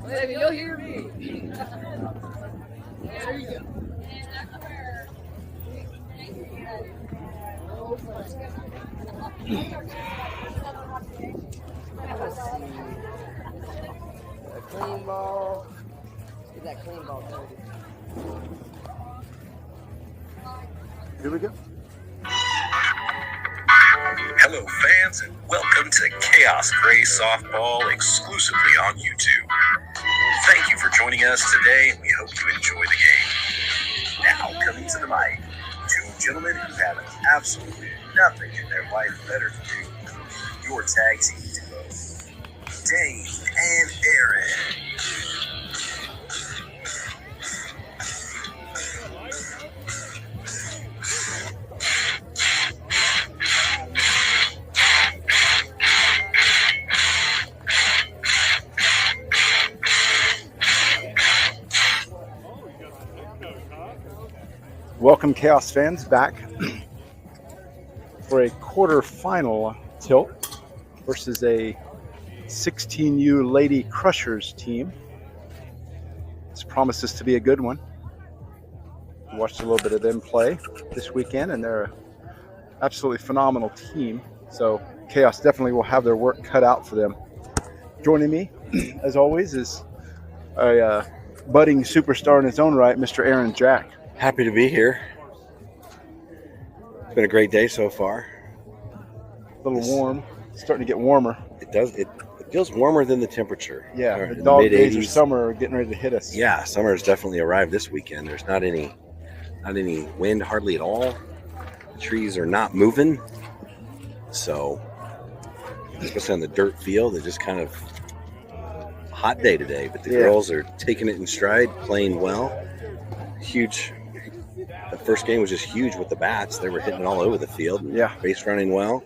Maybe you'll hear me. There you go. A clean ball. Get that clean ball dirty. Here we go. Hello, fans, and welcome to Khaos Grey Softball exclusively on YouTube. Thank you for joining us today, and we hope you enjoy the game. Now, coming to the mic, two gentlemen who have absolutely nothing in their life better to do. Your tag team duos, Dave and Aaron. Welcome, Khaos fans, back for a quarterfinal tilt versus a 16U Lady Crushers team. This promises to be a good one. We watched a little bit of them play this weekend, and they're an absolutely phenomenal team. So Khaos definitely will have their work cut out for them. Joining me, as always, is a budding superstar in his own right, Mr. Aaron Jack. Happy to be here. It's been a great day so far. A little warm. It's starting to get warmer. It does. It feels warmer than the temperature. Yeah, the dog days of summer are getting ready to hit us. Yeah, summer has definitely arrived this weekend. There's not any wind hardly at all. The trees are not moving. So, especially on the dirt field, it's just kind of a hot day today. But the girls are taking it in stride, playing well. Huge. The first game was just huge with the bats. They were hitting all over the field. And base running well.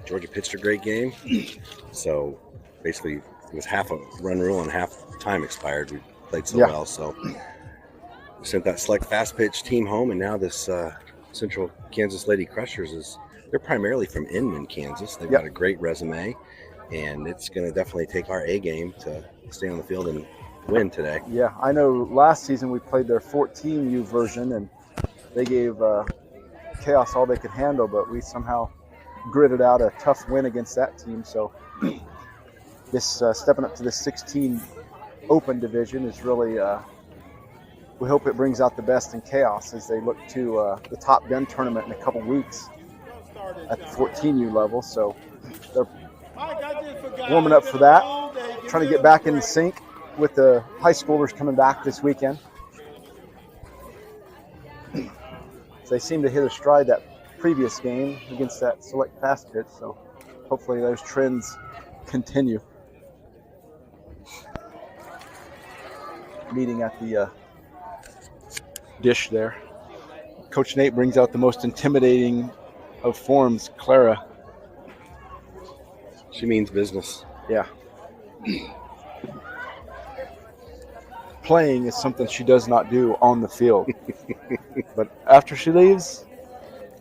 Georgia pitched a great game. So basically, it was half a run rule and half time expired. We played so well. So we sent that select fast pitch team home, and now this Central Kansas Lady Crushers they're primarily from Inman, Kansas. They've got a great resume, and it's going to definitely take our A game to stay on the field and win today. Yeah, I know last season we played their 14U version, and they gave Khaos all they could handle, but we somehow gritted out a tough win against that team. So this stepping up to the 16 Open division is really, we hope it brings out the best in Khaos as they look to the Top Gun tournament in a couple weeks at the 14U level. So they're warming up for that, trying to get back in sync with the high schoolers coming back this weekend. So they seem to hit a stride that previous game against that select fast pitch, so hopefully those trends continue. Meeting at the dish there. Coach Nate brings out the most intimidating of forms, Clara. She means business. Yeah. Playing is something she does not do on the field. But after she leaves,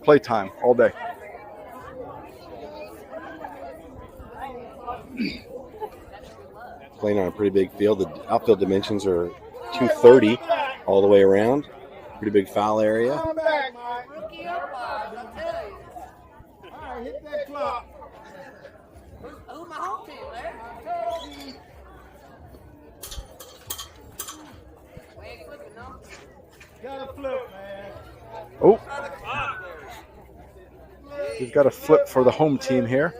playtime all day. Playing on a pretty big field. The outfield dimensions are 230 all the way around. Pretty big foul area. Come back, Mike. Rookie umpires, I tell you. All right, hit that clock. Who's my home team, man? We ain't flipping, no. Gotta flip, man. Oh, we've got a flip for the home team here.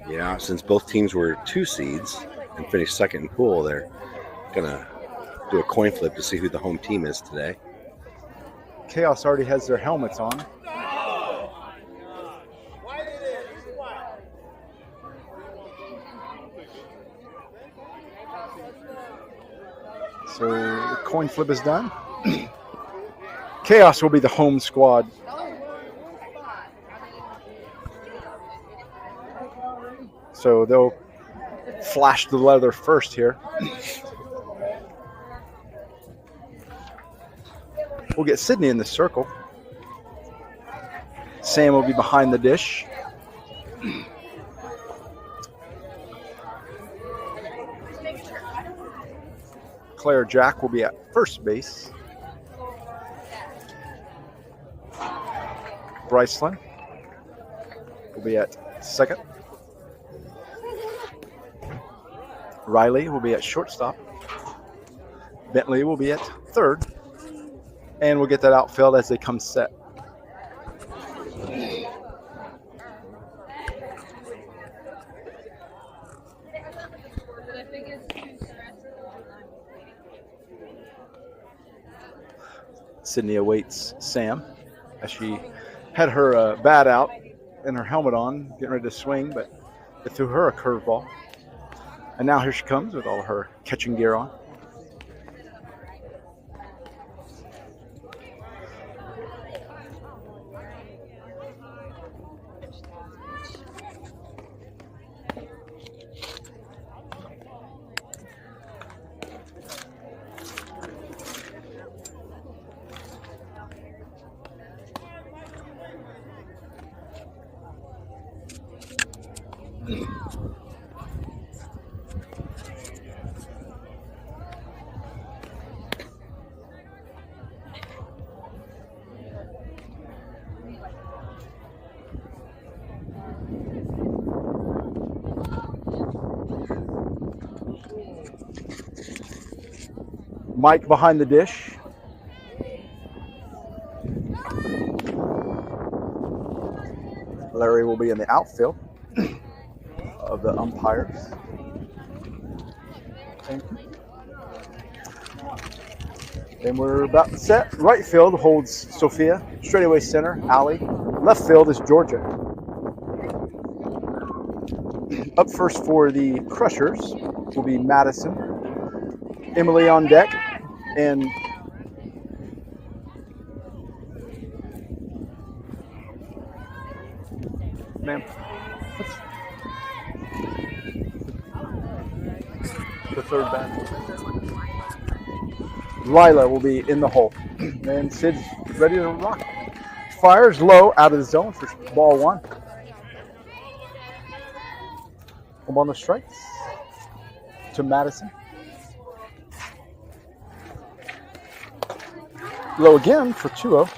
Yeah, since both teams were 2 seeds and finished second in pool, they're gonna do a coin flip to see who the home team is today. Khaos already has their helmets on. So the coin flip is done. Khaos will be the home squad. So they'll flash the leather first here. We'll get Sydney in the circle. Sam will be behind the dish. Claire Jack will be at first base. Bryceland will be at second. Riley will be at shortstop. Bentley will be at third. And we'll get that outfield as they come set. Sydney awaits Sam as she had her bat out and her helmet on, getting ready to swing, but it threw her a curveball. And now here she comes with all her catching gear on. Mike behind the dish. Larry will be in the outfield of the umpires. Thank you. And we're about set. Right field holds Sophia. Straightaway center, Allie. Left field is Georgia. Up first for the Crushers will be Madison. Emily on deck. And ma'am, the third bat. Lila will be in the hole. And Sid's ready to rock. Fires low out of the zone for ball one. Come on the strikes to Madison. Low again for 2-0.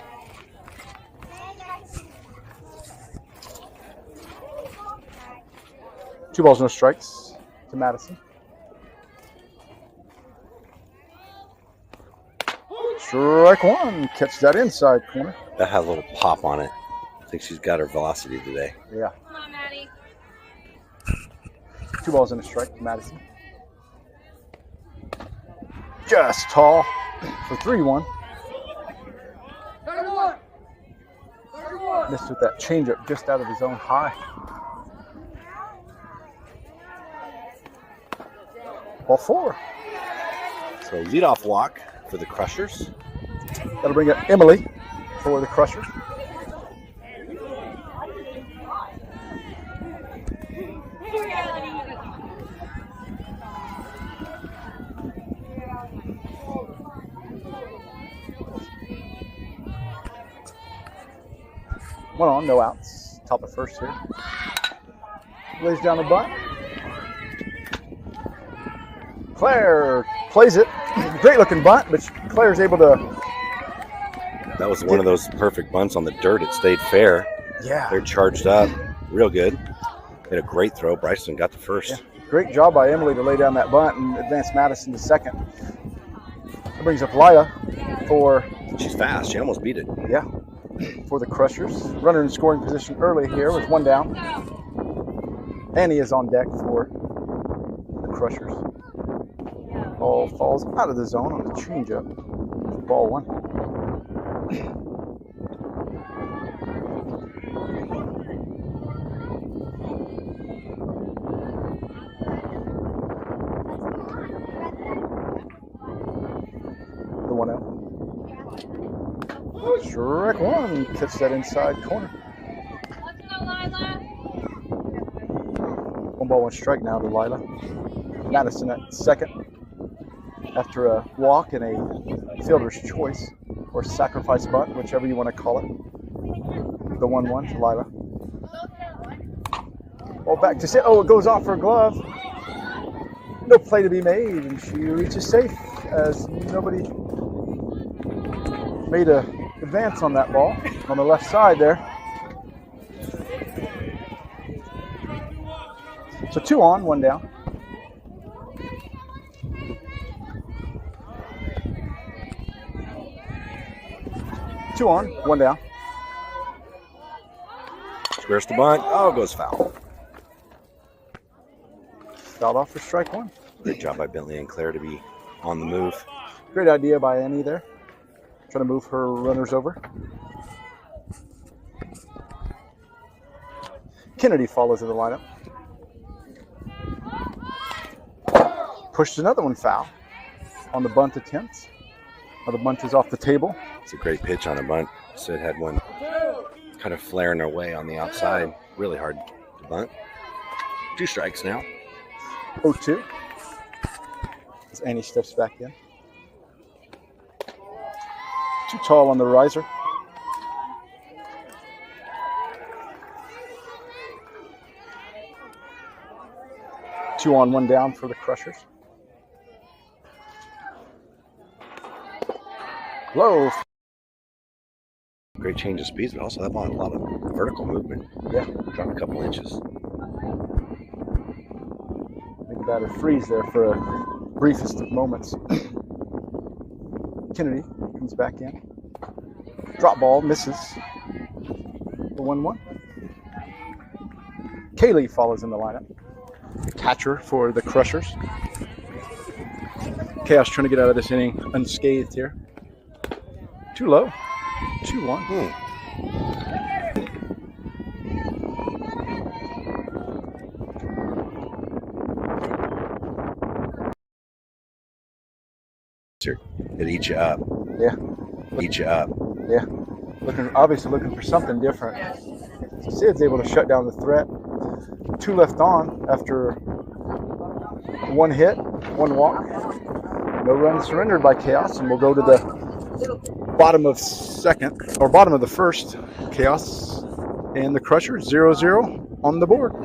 Two balls, no strikes to Madison. Strike one. Catch that inside corner. That had a little pop on it. I think she's got her velocity today. Yeah. Come on, Maddie. Two balls and a strike to Madison. Just tall for 3-1. Missed with that changeup just out of his own high. Ball four. So leadoff walk for the Crushers. That'll bring up Emily for the Crushers. 1 on, no outs. Top of first here. Lays down the bunt. Claire plays it. Great looking bunt, but Claire's able to. That was one of those perfect bunts on the dirt. It stayed fair. Yeah. They're charged up. Real good. Made a great throw. Bryson got the first. Yeah. Great job by Emily to lay down that bunt and advance Madison to second. That brings up Lila for. She's fast. She almost beat it. Yeah. For the Crushers. Runner in scoring position early here with 1 down. Annie is on deck for the Crushers. Ball falls out of the zone on the changeup. Ball 1. The 1-0. Strike 1. Catch that inside corner. 1 ball, 1 strike now to Lila. Madison at second after a walk and a fielder's choice or sacrifice bunt, whichever you want to call it. The 1-1 to Lila. Ball back to sit. Oh, it goes off her glove. No play to be made, and she reaches safe as nobody made a advance on that ball on the left side there. So 2 on, 1 down. Two on, 1 down. Squares the bunt. Oh, it goes foul. Fouled off for strike 1. Great job by Bentley and Claire to be on the move. Great idea by Annie there. Trying to move her runners over. Kennedy follows in the lineup. Pushed another one foul on the bunt attempt. Now the bunt is off the table. It's a great pitch on a bunt. Sid had one kind of flaring her way on the outside. Really hard to bunt. 2 strikes now. 0-2. As Annie steps back in. Too tall on the riser. Two on, 1 down for the Crushers. Low. Great change of speeds, but also that ball had a lot of vertical movement. Yeah. Dropped a couple inches. Make the batter freeze there for a briefest of moments. Kennedy comes back in. Drop ball, misses. The 1-1. Kaylee follows in the lineup. Catcher for the Crushers. Khaos trying to get out of this inning unscathed here. Too low. 2-1. It eats you up. Yeah. Eat you up. Yeah. Obviously looking for something different. Sid's able to shut down the threat. 2 left on after 1 hit, 1 walk. No runs surrendered by Khaos, and we'll go to the bottom of the first. Khaos and the Crushers 0-0 on the board.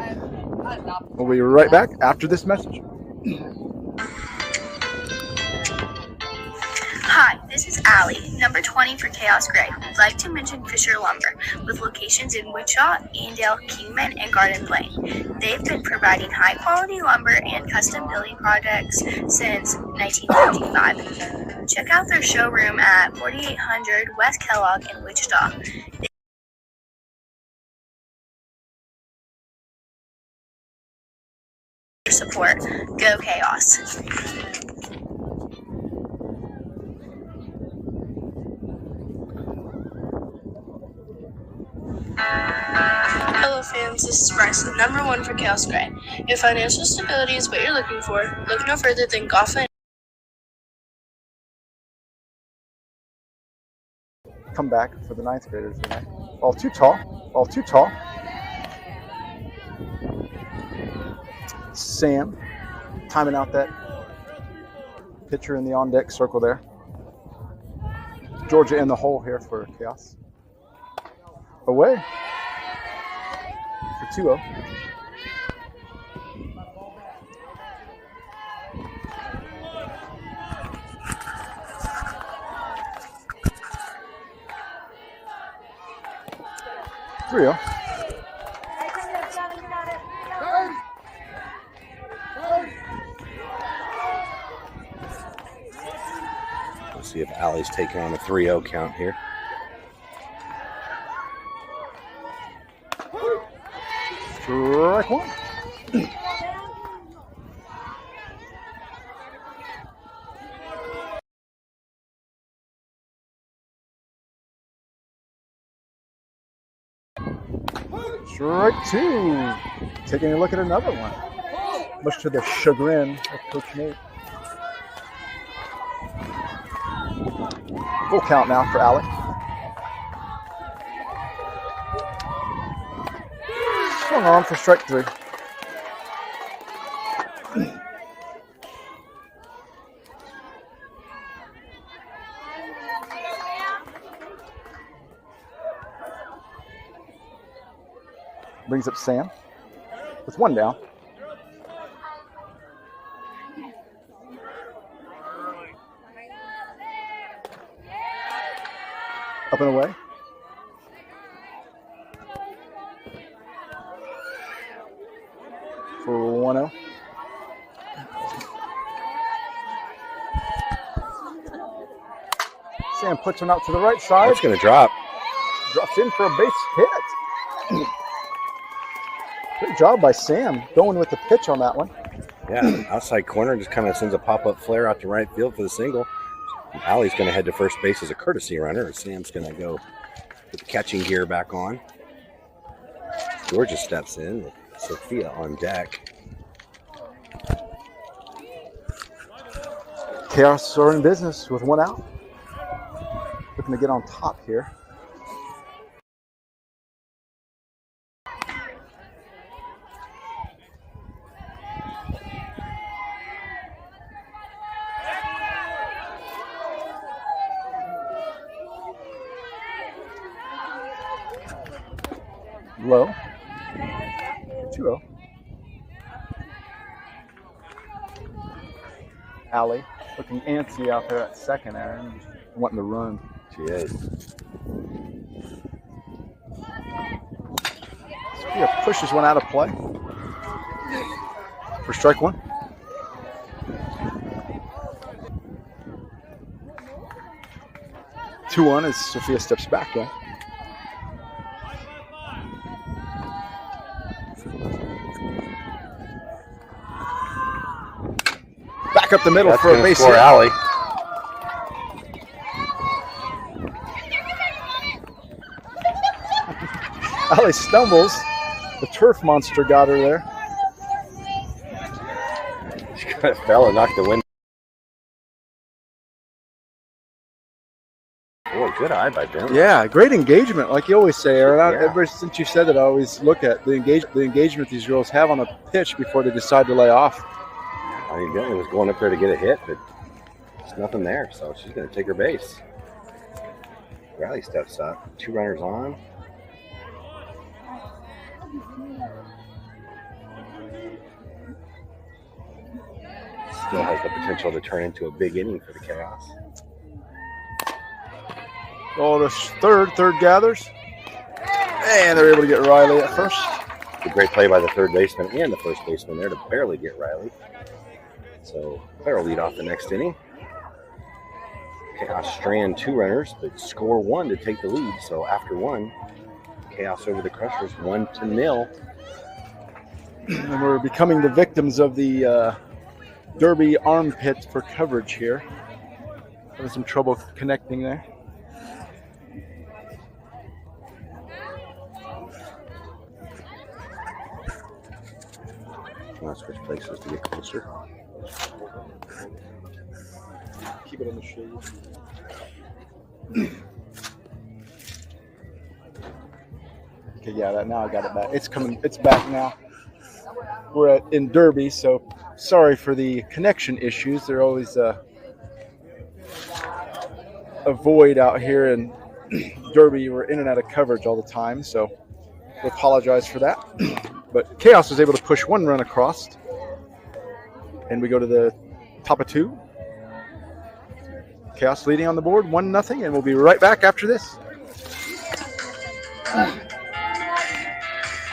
We'll be right back after this message. Hi, this is Allie, number 20 for Khaos Grey. I'd like to mention Fisher Lumber, with locations in Wichita, Andale, Kingman, and Garden Plain. They've been providing high-quality lumber and custom building projects since 1955. Check out their showroom at 4800 West Kellogg in Wichita. Support. Go Khaos. Hello fans, this is Bryson, number 1 for Khaos Grey. If financial stability is what you're looking for, look no further than Golf Financial. Come back for the 9th graders tonight. Ball too tall. Ball too tall. Sam timing out that pitcher in the on-deck circle there. Georgia in the hole here for Khaos. away for 2-0. We'll see if Allie's taking on a 3-0 count here. Strike one. Strike two. Taking a look at another one. Much to the chagrin of Coach Nate. Full count now for Allie. Swung on for strike three. Brings up Sam with one down. Up and away. For 1-0. Sam puts one out to the right side. It's going to drop. Drops in for a base hit. Good job by Sam going with the pitch on that one. Yeah, outside corner just kind of sends a pop-up flare out to right field for the single. Allie's going to head to first base as a courtesy runner. Sam's going to go with the catching gear back on. Georgia steps in with Sophia on deck. Khaos are in business with one out. Looking to get on top here. Low. 2-0. Allie looking antsy out there at second, Aaron. Wanting to run. She is. Sophia pushes one out of play. For strike one. Two on as Sophia steps back in. Back up the middle. That's for a base hit. Alley. Allie stumbles. The turf monster got her there. She kind of fell and knocked the wind. Oh, good eye by Ben. Yeah, great engagement, like you always say, Aaron. Ever since you said that, I always look at the engagement these girls have on a pitch before they decide to lay off. I mean, Bentley was going up there to get a hit, but there's nothing there, so she's going to take her base. Riley steps up. Two runners on. Still has the potential to turn into a big inning for the Khaos. Oh, the third gathers. And they're able to get Riley at first. A great play by the third baseman and the first baseman there to barely get Riley. So Claire will lead off the next inning. Khaos strand two runners, but score one to take the lead. So after one, Khaos over the Crushers 1-0. And we're becoming the victims of the Derby armpit for coverage here. Having some trouble connecting there. I'll switch places to get closer. Keep it in the shade. Okay, yeah, now I got it back. It's coming. It's back now. We're in Derby, so sorry for the connection issues. They're always a void out here in Derby were in and out of coverage all the time, so we apologize for that. But Khaos was able to push one run across, and we go to the top of 2. Khaos leading on the board, 1-0, and we'll be right back after this.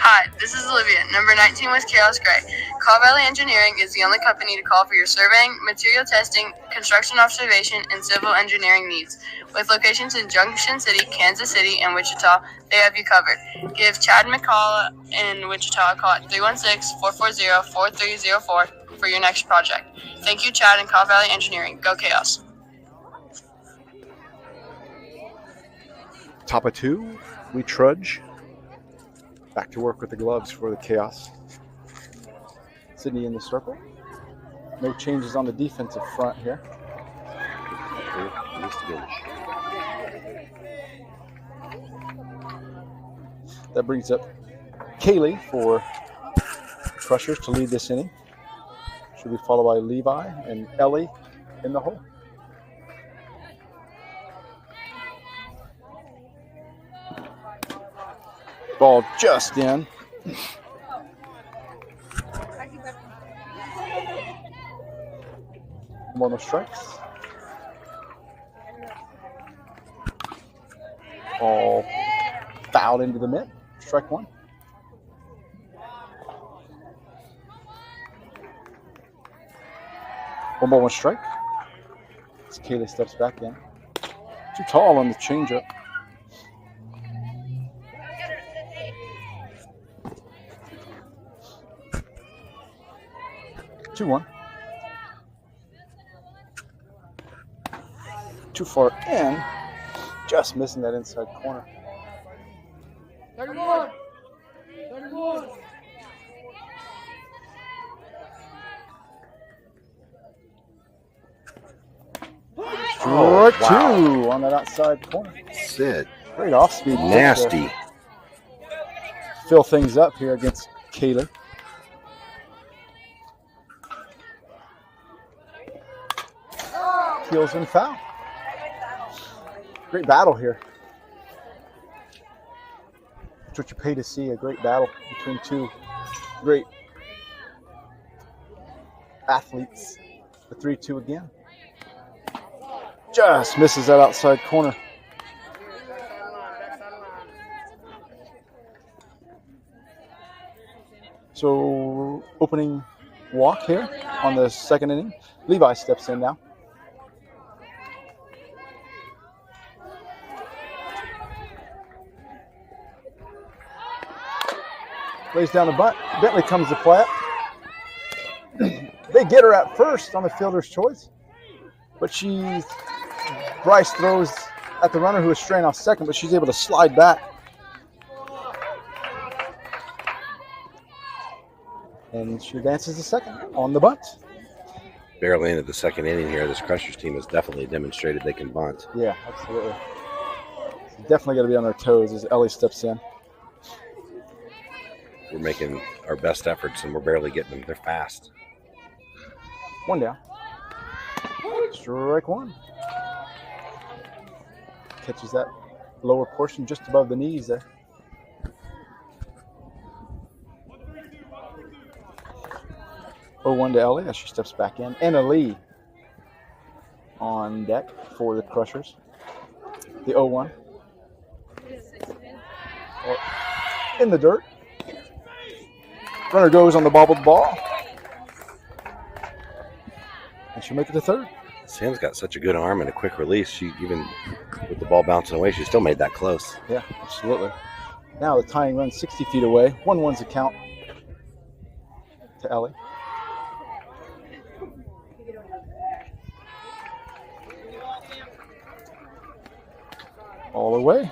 Hi, this is Olivia, number 19 with Khaos Grey. Call Valley Engineering is the only company to call for your surveying, material testing, construction observation, and civil engineering needs. With locations in Junction City, Kansas City, and Wichita, they have you covered. Give Chad McCall in Wichita a call at 316-440-4304 for your next project. Thank you, Chad and Call Valley Engineering. Go Khaos. Top of 2, we trudge back to work with the gloves for the Khaos. Sydney in the circle. No changes on the defensive front here. That brings up Kaylee for Crushers to lead this inning. Should be followed by Levi and Ellie in the hole. Ball just in. More no strikes. Ball fouled into the mitt. Strike 1. One ball, 1 strike. As Kaylee steps back in. Too tall on the changeup. Two one. Too far in. Just missing that inside corner. 31. 31. Strike 2 on that outside corner. Sid. Great off speed. Nasty. Fill things up here against Kaylee. Peels and foul. Great battle here. That's what you pay to see, a great battle between two great athletes. The 3-2 again. Just misses that outside corner. So opening walk here on the second inning. Levi steps in now. Lays down the bunt. Bentley comes to play it. They get her at first on the fielder's choice, but Bryce throws at the runner who is straying off second, but she's able to slide back. And she advances to second on the bunt. Barely into the second inning here. This Crushers team has definitely demonstrated they can bunt. Yeah, absolutely. Definitely got to be on their toes as Ellie steps in. We're making our best efforts, and we're barely getting them. They're fast. One down. Strike 1. Catches that lower portion just above the knees there. Oh, 1 to Ellie as she steps back in. And a Lee on deck for the Crushers. The 0-1. In the dirt. Runner goes on the bobbled ball. And she'll make it to third. Sam's got such a good arm and a quick release. She, even with the ball bouncing away, she still made that close. Yeah, absolutely. Now the tying run 60 feet away. 1-1's a count to Ellie. All the way.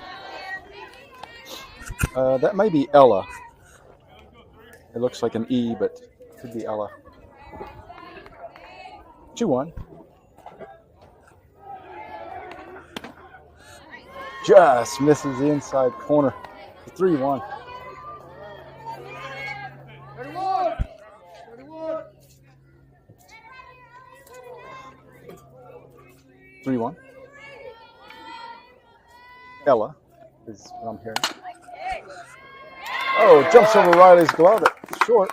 That may be Ella. It looks like an E, but it could be Ella. 2-1. Just misses the inside corner. 3-1. 31. 31. 3-1. Ella is what I'm hearing. Oh, jumps over Riley's glove at short.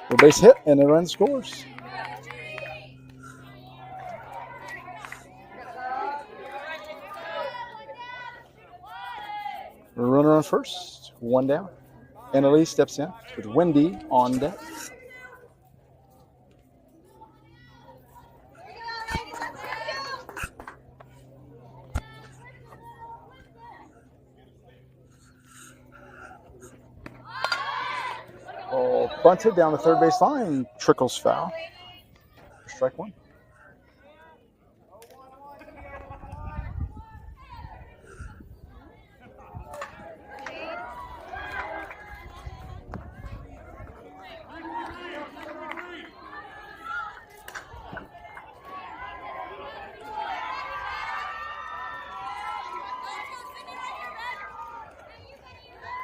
The base hit, and the run scores. Runner on first, one down. Annalise steps in with Wendy on deck. Ball bunted down the third base line, trickles foul. Strike one.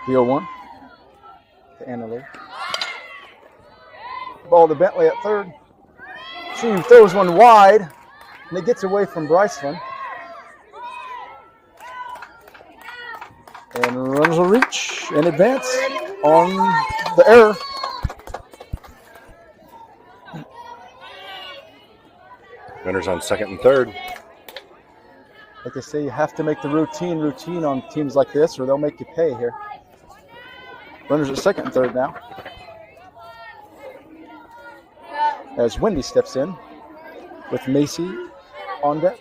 The 0-1 to Annalise. Ball to Bentley at third. She throws one wide, and it gets away from Bryceland. And runners will reach and advance on the error. Runners on second and third. Like I say, you have to make the routine on teams like this, or they'll make you pay here. Runners at second and third now. As Wendy steps in with Macy on deck.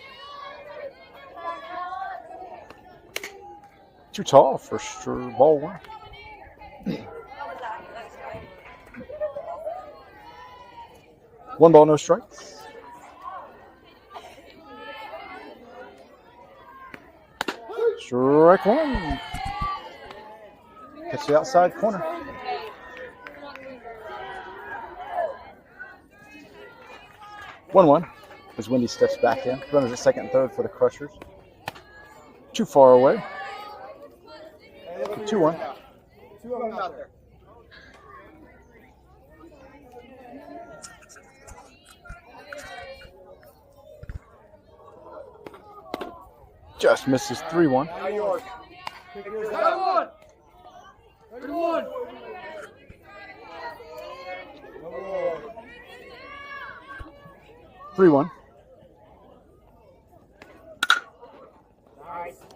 Too tall for ball one. One ball, no strikes. Strike one. Catch the outside corner. 1-1 as Wendy steps back in. Runners at second and third for the Crushers. Too far away. 2-1. Two of them out there. Just misses 3-1. Now yours. Pick yours up. 31. 3-1.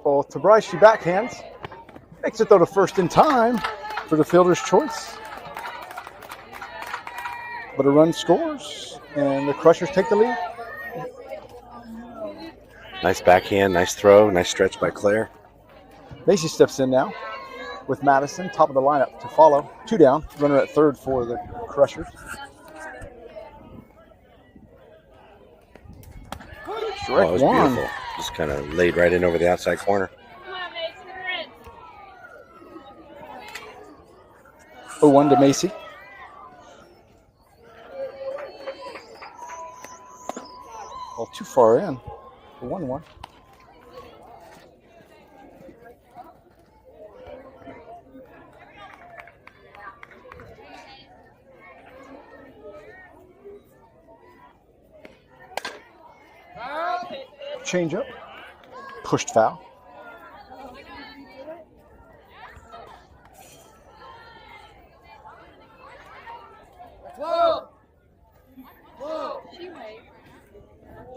Ball to Bryce. She backhands. Makes it though to first in time for the fielder's choice. But a run scores, and the Crushers take the lead. Nice backhand, nice throw, nice stretch by Claire. Macy steps in now with Madison, top of the lineup to follow. 2 down, runner at third for the Crushers. Oh, it was beautiful. Just kind of laid right in over the outside corner. 0-1 to Macy. Well, too far in. 1-1. Change up. Pushed foul.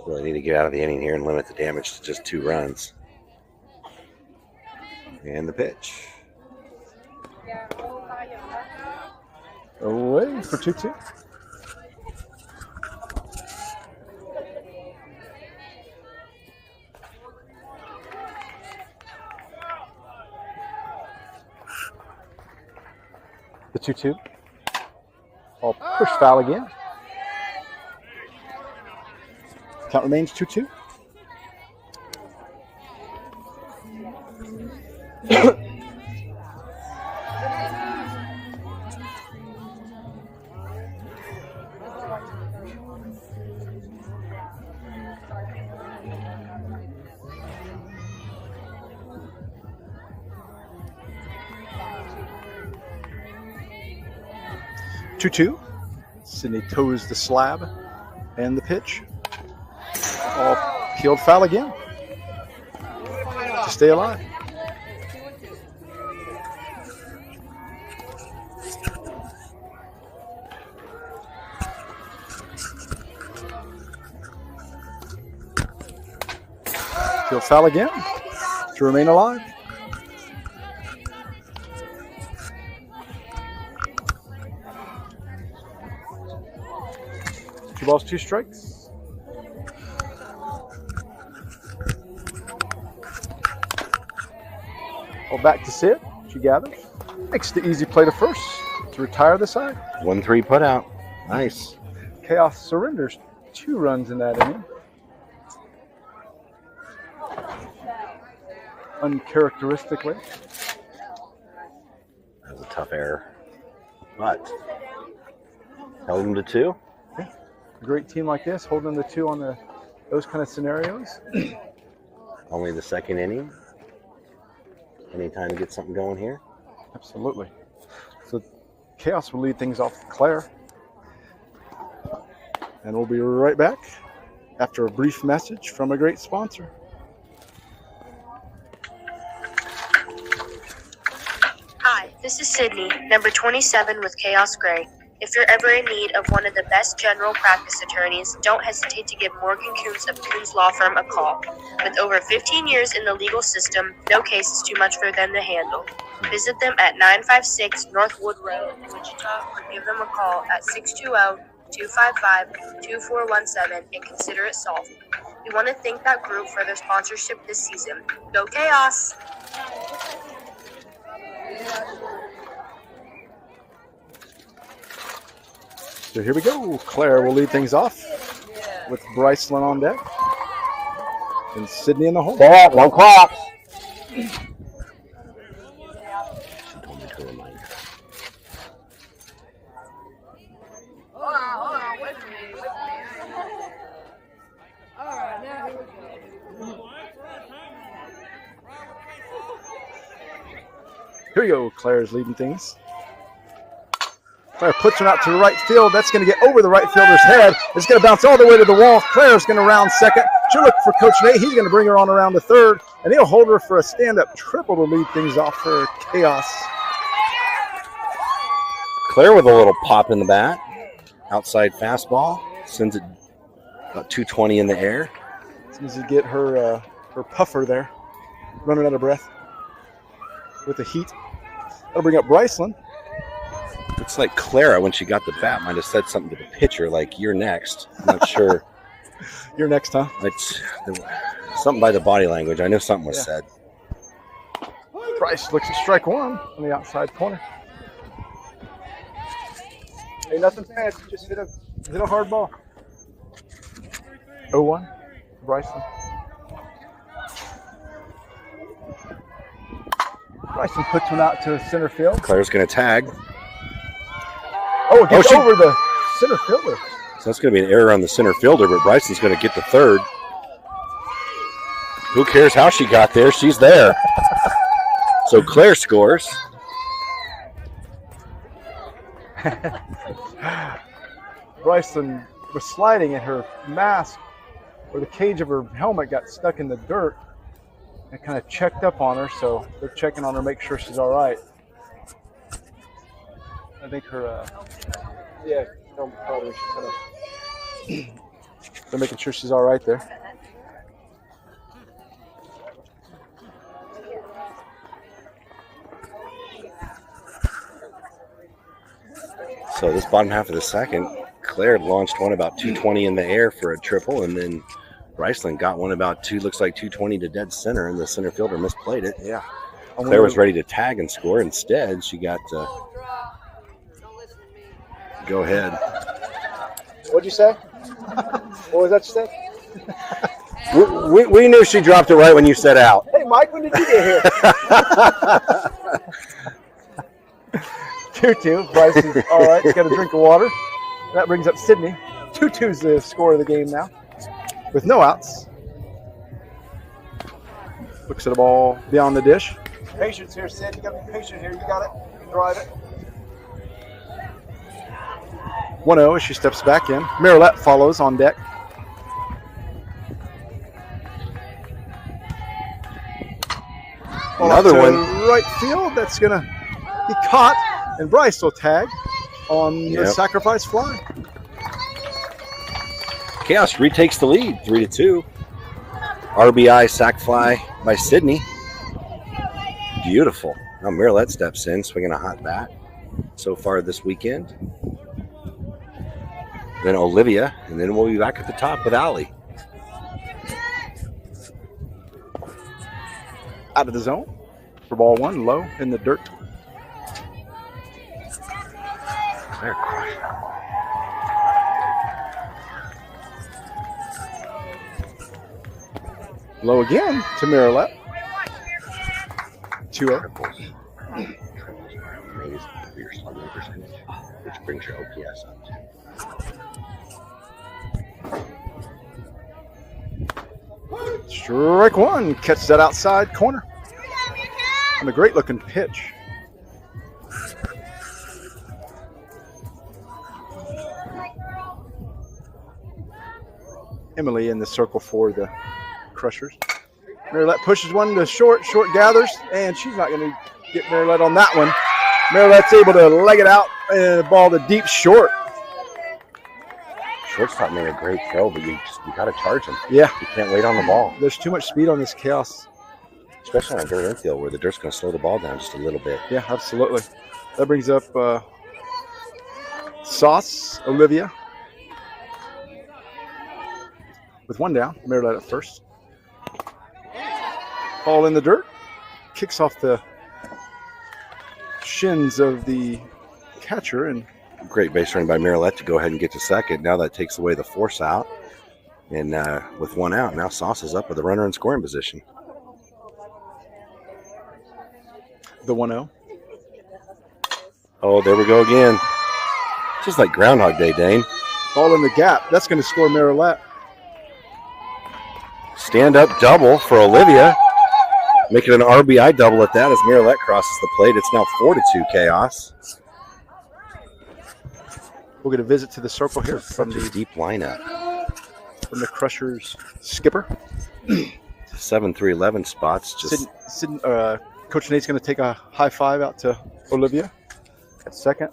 Really need to get out of the inning here and limit the damage to just 2 runs. And the pitch. Away for 2-2. The 2-2. All push foul again. Count remains 2-2. Sydney toes the slab and the pitch. All peeled foul again. to stay alive. Field foul again to remain alive. Two balls, two strikes. Well, back to Sid. She gathers. Makes the easy play to first to retire the side. 1-3 put out. Nice. Khaos surrenders 2 runs in that inning. Uncharacteristically. That was a tough error. But held him to 2. Yeah. A great team like this, holding the 2 on those kind of scenarios. Only the second inning. Any time to get something going here? Absolutely. So Khaos will lead things off with Claire. And we'll be right back after a brief message from a great sponsor. Hi, this is Sydney, number 27 with Khaos Grey. If you're ever in need of one of the best general practice attorneys, don't hesitate to give Morgan Coons of Coons Law Firm a call. With over 15 years in the legal system, no case is too much for them to handle. Visit them at 956 Northwood Road in Wichita or give them a call at 620-255-2417 and consider it solved. We want to thank that group for their sponsorship this season. Go Khaos! So here we go. Claire will lead things off with Bryceland on deck and Sydney in the hole. Ball, 1 clock. She told me to remind her. Hold on, wait a minute. All right, now here we go. Here we go. Claire's leading things. Claire puts one out to the right field. That's going to get over the right fielder's head. It's going to bounce all the way to the wall. Claire's going to round second. She'll look for Coach Nate. He's going to bring her on around to third. And he'll hold her for a stand-up triple to lead things off for Khaos. Claire with a little pop in the bat. Outside fastball. Sends it about 220 in the air. As soon as you get her puffer there, running out of breath with the heat. That'll bring up Bryceland. Looks like Clara, when she got the bat, might have said something to the pitcher, like, "You're next." I'm not sure. You're next, huh? It's something by the body language. I know something was said. Bryce looks at strike 1 on the outside corner. Ain't nothing fancy, just hit a hard ball. 0-1, Bryson. Bryson puts one out to center field. Claire's going to tag. Oh, it gets over the center fielder. So that's going to be an error on the center fielder, but Bryson's going to get the third. Who cares how she got there? She's there. So Claire scores. Bryson was sliding and her mask or the cage of her helmet got stuck in the dirt and kind of checked up on her, so they're checking on her, make sure she's all right. I think her, probably she's kind of, they're making sure she's all right there. So this bottom half of the second, Claire launched one about 220 in the air for a triple, and then Bryceland got one about looks like 220 to dead center, and the center fielder misplayed it. Yeah. Claire was ready to tag and score. Instead, she got go ahead. What'd you say? What was that you said? We knew she dropped it right when you set out. Hey, Mike, when did you get here? 2-2. Bryce is all right. He's got a drink of water. That brings up Sydney. 2-2 is the score of the game now, with no outs. Looks at the ball beyond the dish. Patience here, Sid. You got to be patient here. You got it. You can drive it. 1-0 as she steps back in. Marilette follows on deck. Another to one. right field. That's going to be caught, and Bryce will tag on the sacrifice fly. Chaos retakes the lead, 3-2. RBI sac fly by Sydney. Beautiful. Now Marilette steps in, swinging a hot bat so far this weekend. Then Olivia, and then we'll be back at the top with Allie. Out of the zone for ball one, low in the dirt. There. Low again to Marilette. 2-0. Raise your slugging percentage, which brings your OPS up too. Strike one. Catch that outside corner. And a great looking pitch. Emily in the circle for the Crushers. Marilette pushes one to short. Short gathers, and she's not going to get Marilette on that one. Marilette's able to leg it out and the ball to deep short. Shortstop made a great throw, but you got to charge him. Yeah. You can't wait on the ball. There's too much speed on this Chaos. Especially on a dirt infield where the dirt's going to slow the ball down just a little bit. Yeah, absolutely. That brings up Sauce, Olivia. With one down, Marilette at first. Ball in the dirt. Kicks off the shins of the catcher. And Great base running by Marilette to go ahead and get to second. Now that takes away the force out. And with one out, now Sauce is up with a runner in scoring position. the 1-0. Oh, there we go again. Just like Groundhog Day, Dane. Ball in the gap. That's going to score Marilette. Stand-up double for Olivia. Making an RBI double at that as Marilette crosses the plate. It's now 4-2 Chaos. We'll get a visit to the circle here from Such a the deep lineup. from the Crushers skipper. 7-3-11 spots. Just Coach Nate's going to take a high five out to Olivia at second.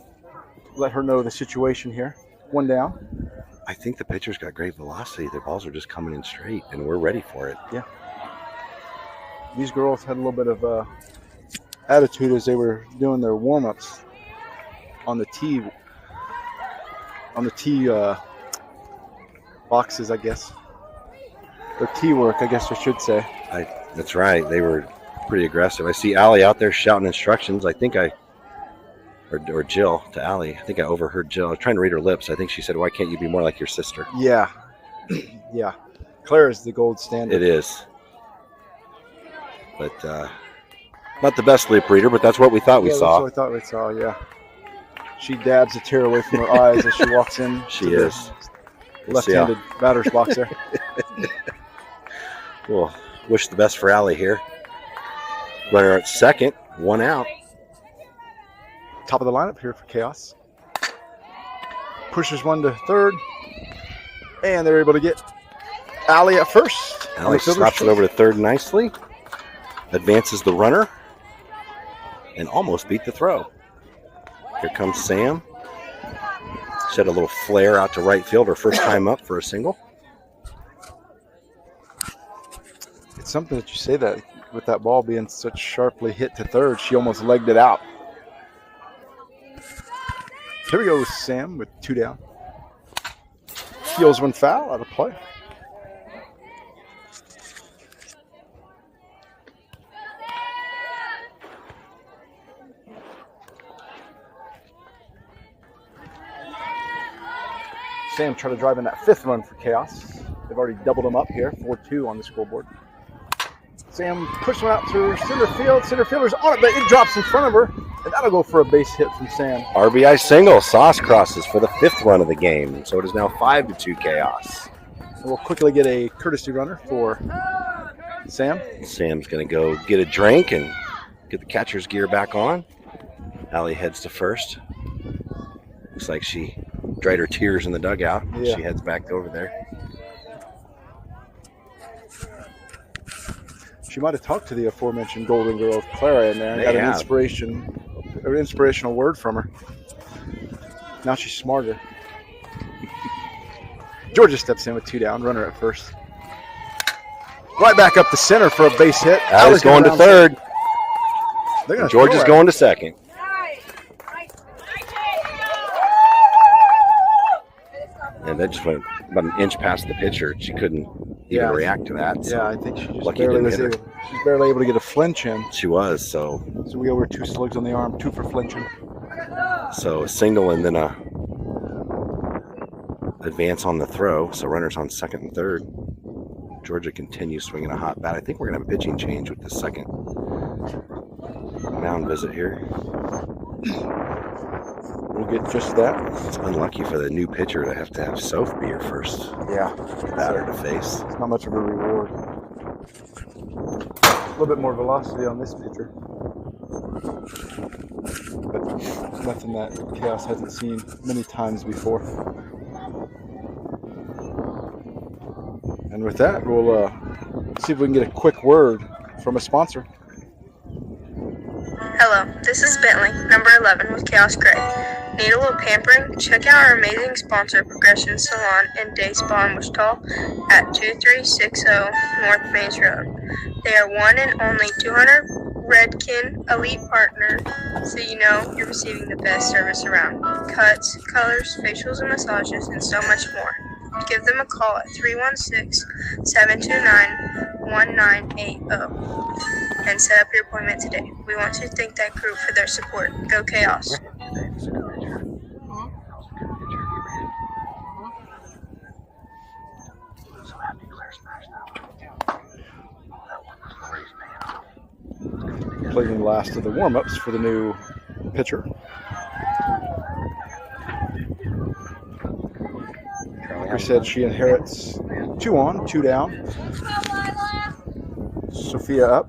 Let her know the situation here. One down. I think the pitcher's got great velocity. Their balls are just coming in straight, and we're ready for it. Yeah. These girls had a little bit of attitude as they were doing their warm-ups on the tee boxes, I guess. Their tee work, I guess I should say. That's right. They were pretty aggressive. I see Allie out there shouting instructions. I think or Jill to Allie. I think I overheard Jill. I was trying to read her lips. I think she said, "Why can't you be more like your sister?" Yeah. Yeah. Claire is the gold standard. It is. But not the best lip reader, but that's what we thought we saw. That's what I thought we saw, yeah. She dabs a tear away from her eyes as she walks in. She is. Left-handed batter's box there. We'll wish the best for Allie here. Runner at second, one out. Top of the lineup here for Chaos. Pushes one to third. And they're able to get Allie at first. Allie slaps it over to third nicely. Advances the runner. And almost beat the throw. Here comes Sam. She had a little flare out to right field. Her first time up for a single. It's something that you say that with that ball being such sharply hit to third, she almost legged it out. Here we go with Sam with two down. Steals one foul out of play. Sam trying to drive in that fifth run for Chaos. They've already doubled them up here, 4-2 on the scoreboard. Sam pushed one out to center field. Center fielder's on it, but it drops in front of her, and that'll go for a base hit from Sam. RBI single. Sauce crosses for the fifth run of the game. So it is now 5-2 Chaos. We'll quickly get a courtesy runner for Sam. Sam's going to go get a drink and get the catcher's gear back on. Allie heads to first. Looks like she dried her tears in the dugout. Yeah. She heads back over there. She might have talked to the aforementioned Golden Girl, Clara, in there, and got an inspirational word from her. Now she's smarter. Georgia steps in with 2 down, runner at first. Right back up the center for a base hit. Allie's going to third. Georgia's going to second. And that just went about an inch past the pitcher. She couldn't even react to that. So I think she just lucky barely didn't hit was able. She's barely able to get a flinch in. She was, so we over 2 slugs on the arm, 2 for flinching. So a single and then a advance on the throw. So runners on second and third. Georgia continues swinging a hot bat. I think we're going to have a pitching change with the second mound visit here. We'll get just that. It's unlucky for the new pitcher to have Soph be your first batter to face. It's not much of a reward. A little bit more velocity on this pitcher. But nothing that Khaos hasn't seen many times before. And with that, we'll see if we can get a quick word from a sponsor. Hello, this is Bentley, number 11 with Khaos Grey. Need a little pampering? Check out our amazing sponsor, Progression Salon and Day Spa in Wichita at 2360 North Mains Road. They are one and only 200 Redken Elite partner, so you know you're receiving the best service around. Cuts, colors, facials and massages, and so much more. Give them a call at 316-729-1980 and set up your appointment today. We want to thank that group for their support. Go Khaos! Playing the last of the warm-ups for the new pitcher. Like I said, she inherits 2 on, 2 down. Sophia up.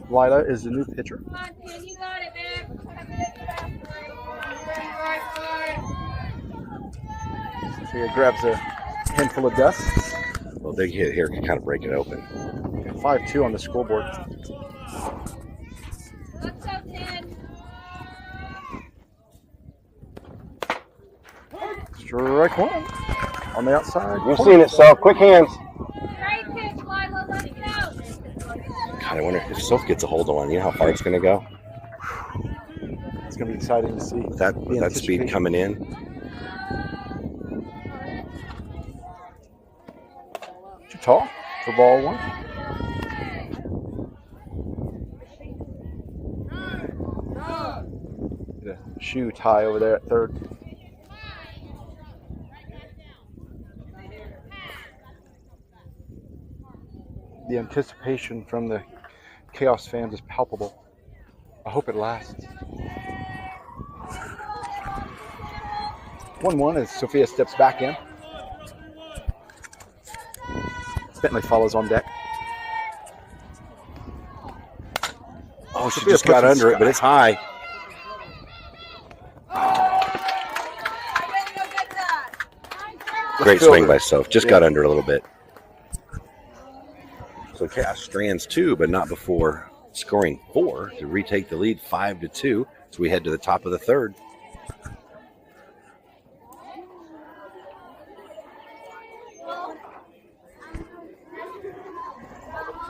Lila is the new pitcher. Sophia grabs a handful of dust. Well, big hit here can kind of break it open. 5-2 on the scoreboard. Strike 1 on the outside. You've seen it, Soph. Quick hands. God, I wonder if Soph gets a hold of one. You know how far it's going to go? It's going to be exciting to see. With that speed coming in. Too tall for ball 1. Get a shoe tie over there at third. The anticipation from the Khaos fans is palpable. I hope it lasts. 1-1 as Sophia steps back in. Bentley follows on deck. Oh, she just got under it, but it's high. Great swing by Soph. Just got under a little bit. So Khaos strands 2, but not before scoring 4 to retake the lead 5-2. So we head to the top of the third.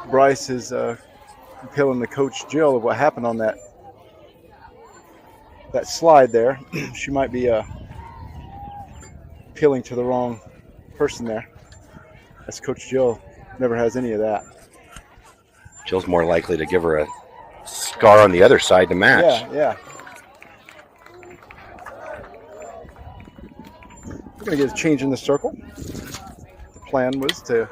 Bryce is telling the coach Jill of what happened on that slide there. She might be appealing to the wrong person there. As Coach Jill never has any of that. Jill's more likely to give her a scar on the other side to match. Yeah. We're going to get a change in the circle. The plan was to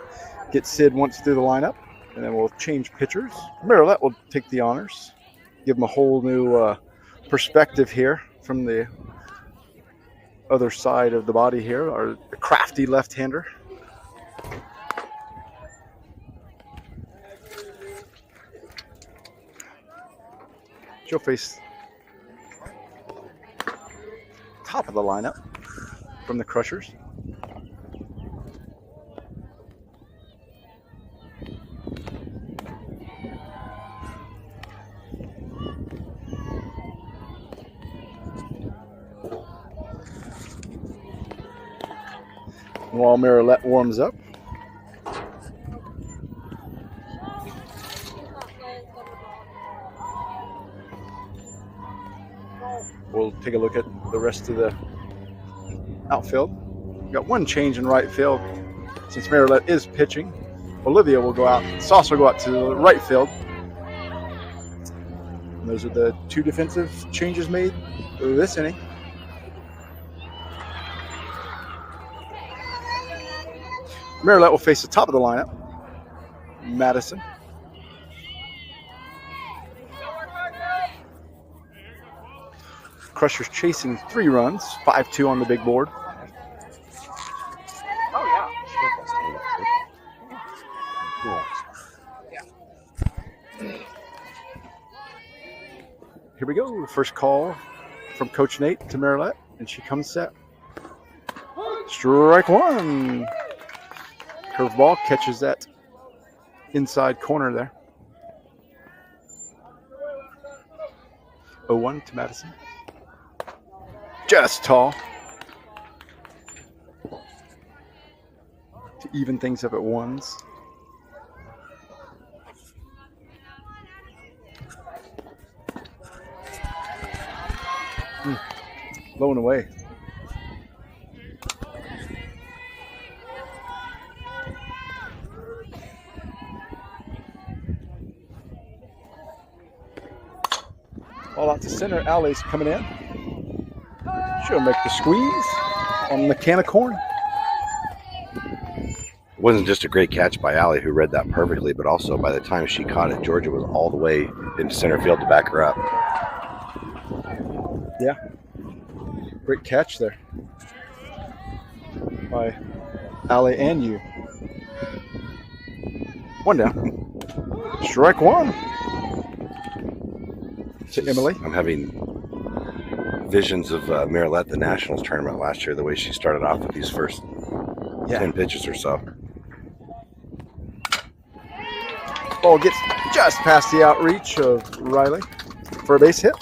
get Sid once through the lineup, and then we'll change pitchers. Marilette will take the honors, give him a whole new perspective here from the other side of the body here, our crafty left-hander. She'll face top of the lineup from the Crushers. While Marilette warms up. We'll take a look at the rest of the outfield. We've got one change in right field. Since Marilette is pitching, Olivia will go out. Sauce will go out to the right field. And those are the two defensive changes made this inning. Marilette will face the top of the lineup. Madison. Crushers chasing 3 runs, 5-2 on the big board. Here we go. First call from Coach Nate to Marilette, and she comes set. Strike 1. Curveball catches that inside corner there. 0-1 to Madison. Just tall. To even things up at ones. Low and away. All out to center. Alley's coming in. She'll make the squeeze on the can of corn. It wasn't just a great catch by Allie, who read that perfectly, but also by the time she caught it, Georgia was all the way into center field to back her up. Yeah. Great catch there by Allie and you. 1 down. Strike 1 to Emily. I'm having visions of Marilette, the Nationals tournament last year, the way she started off with these first 10 pitches or so. Ball gets just past the outreach of Riley for a base hit.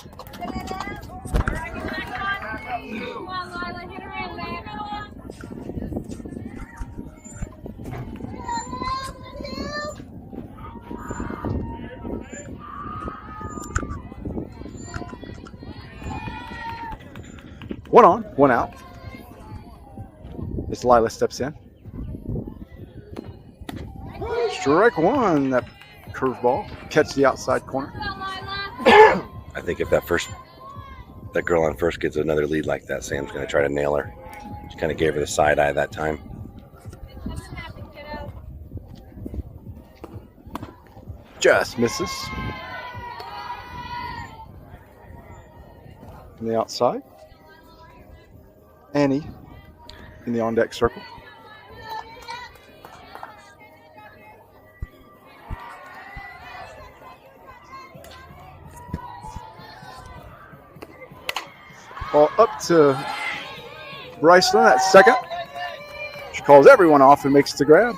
One on, one out. As Lila steps in. Strike 1. That curveball. Catch the outside corner. I think if that girl on first gets another lead like that, Sam's going to try to nail her. She kind of gave her the side eye that time. Just misses. On the outside. Annie in the on-deck circle. Ball up to Bryceland at second. She calls everyone off and makes the grab.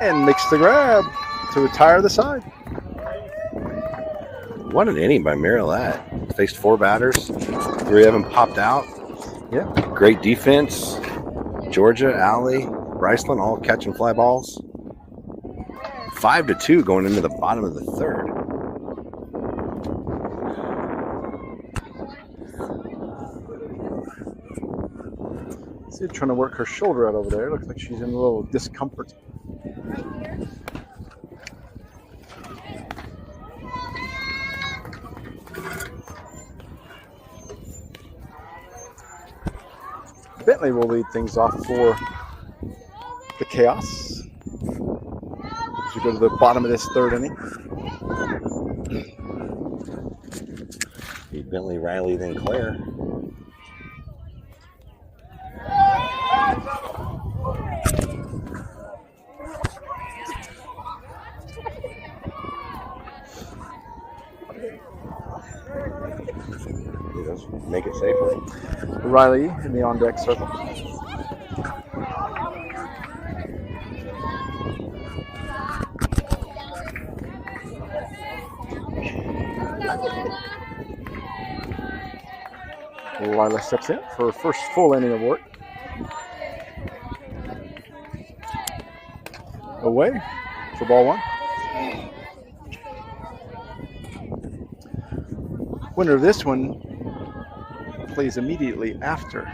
And makes the grab to retire the side. What an inning by Marilette. Faced 4 batters. 3 of them popped out. Yeah. Great defense. Georgia, Allie, Bryceland all catching fly balls. 5-2 going into the bottom of the third. See her trying to work her shoulder out over there. Looks like she's in a little discomfort. Bentley will lead things off for the Chaos as we go to the bottom of this third inning. Bentley, Riley, then Claire. Make it safer. Riley in the on-deck circle. Lila steps in for her first full inning of work. Away for ball one. Winner of this one plays immediately after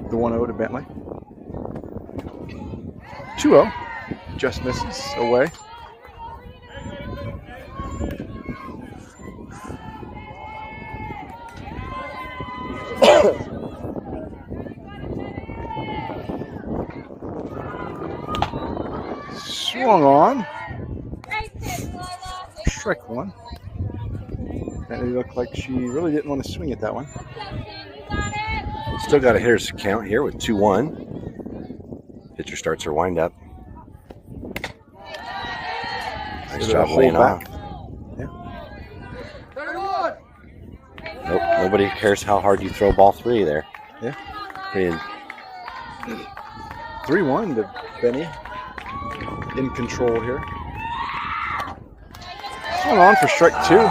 the 1-0 to Bentley. 2-0, just misses away. Swung on. Strike one. And it looked like she really didn't want to swing at that one. Still got a hitter's count here with 2-1. Pitcher starts her windup. Nice job laying off. Yeah. Nope, nobody cares how hard you throw ball three there. Yeah. And 3-1 to Benny. In control here. Swung on for strike two.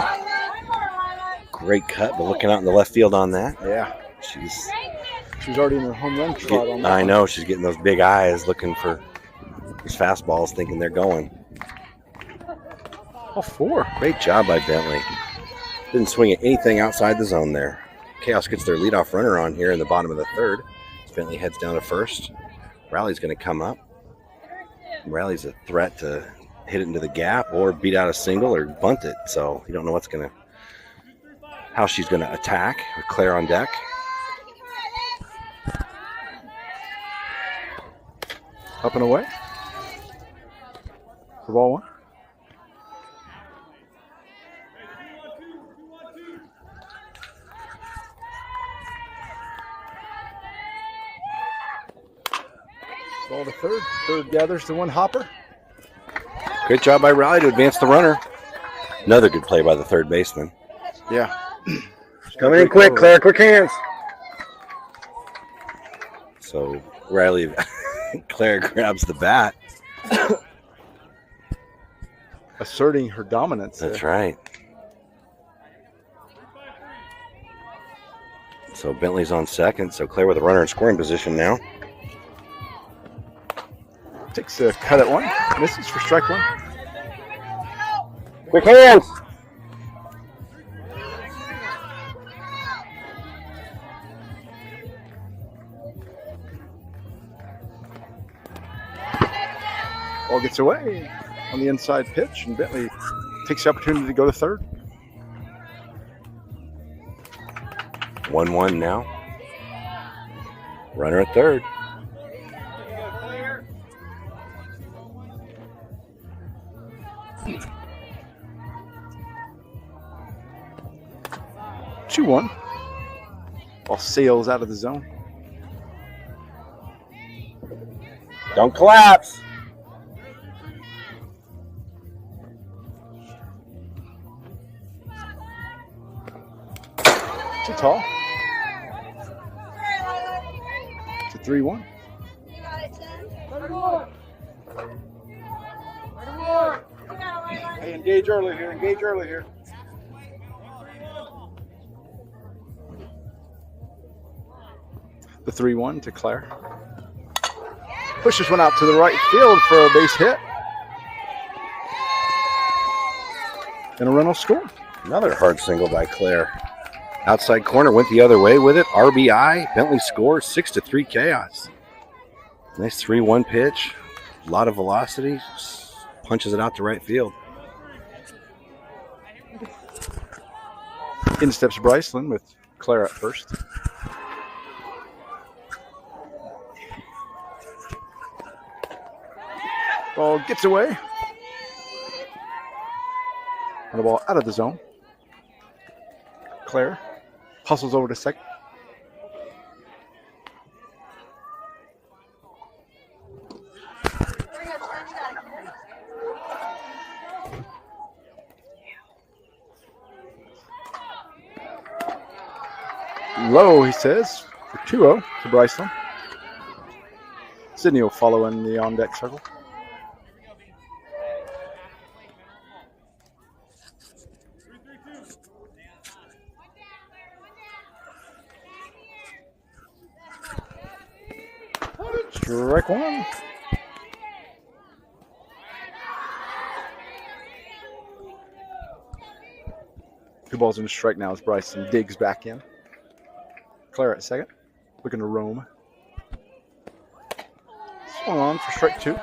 great cut, but looking out in the left field on that. Yeah. She's already in her home run trot on that. I know, she's getting those big eyes looking for these fastballs, thinking they're going. All four. Great job by Bentley. Didn't swing at anything outside the zone there. Khaos gets their leadoff runner on here in the bottom of the third. Bentley heads down to first. Riley's going to come up. Riley's a threat to hit it into the gap or beat out a single or bunt it. So you don't know how she's going to attack with Claire on deck. Up and away. For ball one. Ball to third. Third gathers to one hopper. Great job by Riley to advance the runner. Another good play by the third baseman. Yeah. Coming in quick, Claire. Quick hands. So Riley, Claire grabs the bat. Asserting her dominance. That's right. So Bentley's on second. So Claire with a runner in scoring position now. Takes a cut at one. Misses for strike one. Quick hands. Ball gets away on the inside pitch, and Bentley takes the opportunity to go to third. 1-1 now. Runner at third. Two-one. Ball sails out of the zone. Don't collapse. Too tall. It's a 3-1. Hey, engage early here. Engage early here. The 3-1 to Claire. Pushes one out to the right field for a base hit. And a run will score. Another hard single by Claire. Outside corner went the other way with it. RBI. Bentley scores 6-3 Khaos. Nice 3-1 pitch. A lot of velocity. Punches it out to right field. In steps Bryceland with Claire at first. Ball gets away. And the ball out of the zone. Claire hustles over to second. Low, he says, for 2-0 to Bryceland. Sydney will follow in the on-deck circle. Strike one. Two balls and a strike now as Bryson digs back in. Claire at second, looking to roam. Swung on for strike two.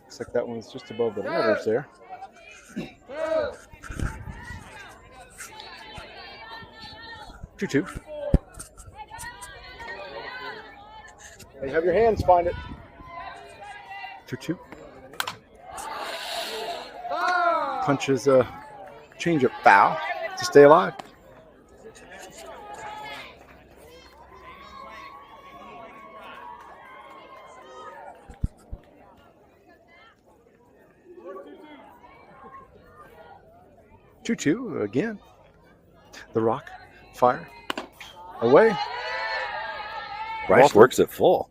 Looks like that one's just above the letters there. 2-2. Hey, have your hands find it. 2-2. Punches a change-up foul to stay alive. Two again. The Rock, fire, away. Bryce works it full.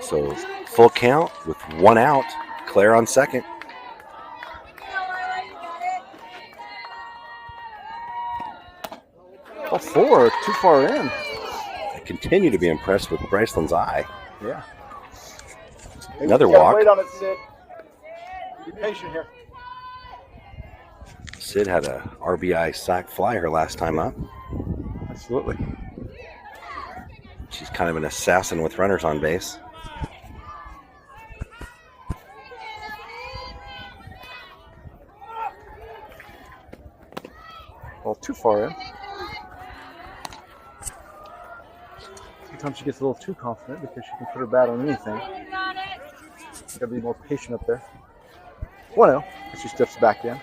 So full count with one out. Claire on second. All four, too far in. I continue to be impressed with Bryceland's eye. Yeah. Another You gotta walk. Wait on it, Sid. Be patient here. Sid had a RBI sac fly her last time up. Absolutely. She's kind of an assassin with runners on base. Well, too far in. Sometimes she gets a little too confident because she can put her bat on anything. Gotta be more patient up there. 1-0 as she steps back in.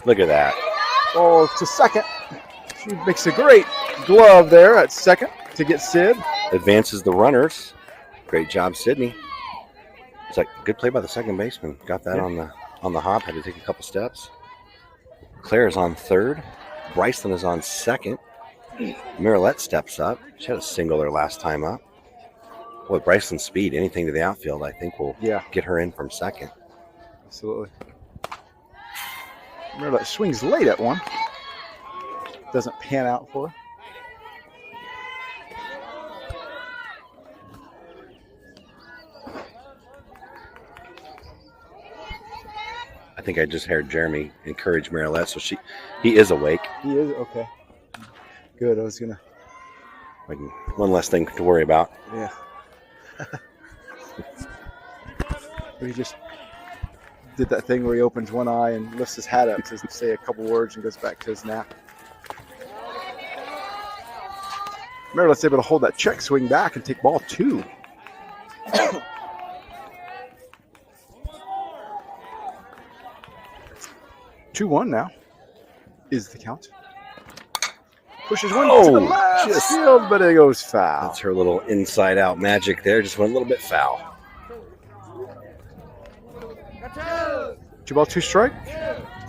Look at that. Oh, to second. She makes a great glove there at second to get Sid. Advances the runners. Great job, Sydney. It's like good play by the second baseman. Got that on the hop. Had to take a couple steps. Claire is on third. Bryceland is on second. Marilette steps up. She had a single her last time up. Boy, Bryceland's speed, anything to the outfield, I think will get her in from second. Absolutely. Remember that swings late at one. Doesn't pan out for her. I think I just heard Jeremy encourage Marilette, so he is awake. He is? Okay. Good. I was going to. Like one less thing to worry about. Yeah. He just did that thing where he opens one eye and lifts his hat up to say a couple words and goes back to his nap. Marilette's able to hold that check swing back and take ball two. 2-1 now is the count. Pushes one to the left field, but it goes foul. That's her little inside-out magic there. Just went a little bit foul. 2 ball, 2 strike.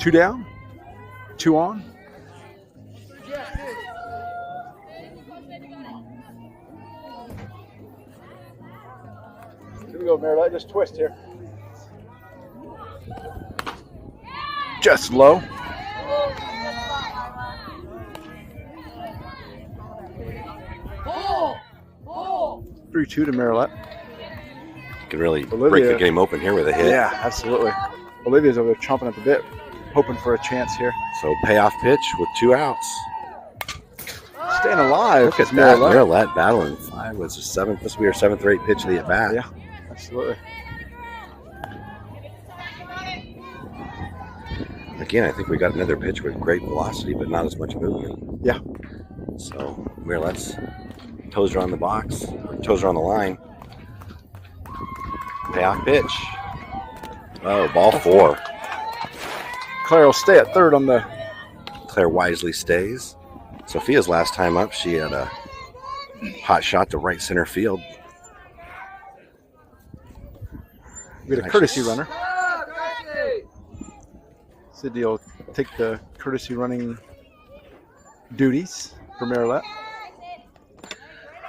2 down. 2 on. Here we go, Marilette. Just twist here. Just low. Oh! 3-2 to Marilette. You can really break the game open here with a hit. Yeah, absolutely. Olivia's over there chomping at the bit, hoping for a chance here. So payoff pitch with 2 outs. Staying alive. Look at that. Marilette battling. Was the seventh. This will be her 7th or 8th pitch of the at bat. Yeah, absolutely. Again, I think we got another pitch with great velocity, but not as much movement. Yeah. So Marilette's toes are on the box, toes are on the line. Payoff pitch. Oh, ball 4. Claire will stay at third on the. Claire wisely stays. Sophia's last time up, she had a hot shot to right center field. We get a courtesy runner. Sydney will take the courtesy running duties for Marilette.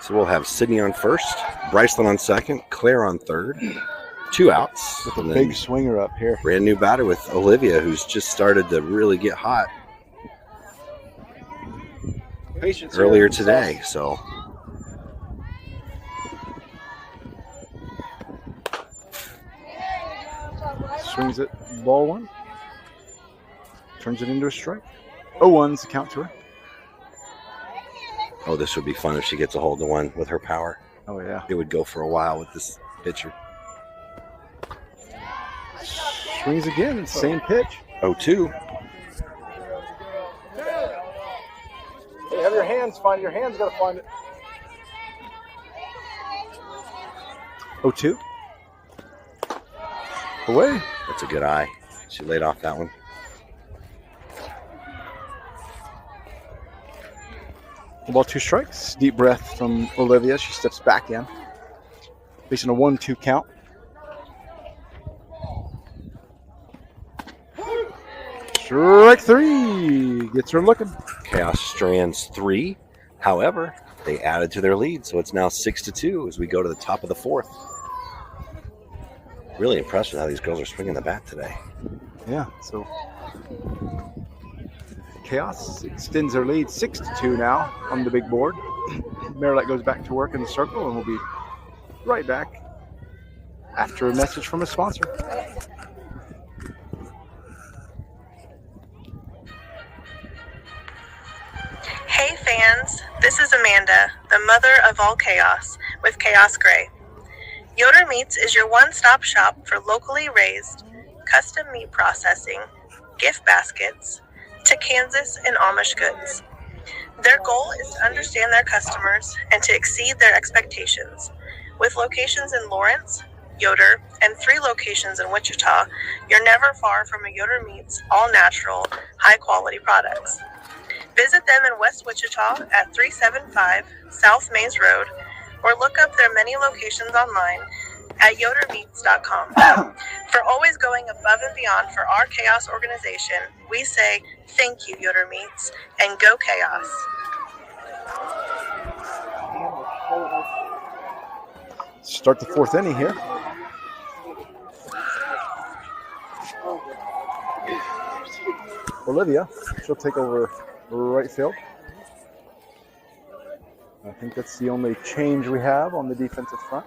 So we'll have Sydney on first, Bryceland on second, Claire on third. 2 outs. With a big swinger up here. Brand new batter with Olivia, who's just started to really get hot. Patience here. earlier today. So Swings it, ball one. Turns it into a strike. 0-1's the count to her. oh, this would be fun if she gets a hold of one with her power. Oh, yeah. It would go for a while with this pitcher. Swings again, same pitch. 0-2. Hey, have your hands. Find your hands. Got to find it. 0-2. Away. That's a good eye. She laid off that one. Ball 2 strikes. Deep breath from Olivia. She steps back in. Facing a 1-2 count. Strike 3. Gets her looking. Chaos strands 3. However, they added to their lead, so it's now 6-2 as we go to the top of the 4th. Really impressed with how these girls are swinging the bat today. Yeah, so Chaos extends their lead 6-2 now on the big board. Marilette goes back to work in the circle, and we'll be right back after a message from a sponsor. Hey fans, this is Amanda, the mother of all chaos, with Khaos Grey. Yoder Meats is your one-stop shop for locally raised, custom meat processing, gift baskets, to Kansas and Amish goods. Their goal is to understand their customers and to exceed their expectations. With locations in Lawrence, Yoder, and 3 locations in Wichita, you're never far from a Yoder Meats all-natural, high-quality products. Visit them in West Wichita at 375 South Mays Road, or look up their many locations online at yodermeats.com. For always going above and beyond for our Chaos organization, we say thank you, Yoder Meats, and go Chaos. Start the 4th inning here. Olivia, she'll take over right field. I think that's the only change we have on the defensive front.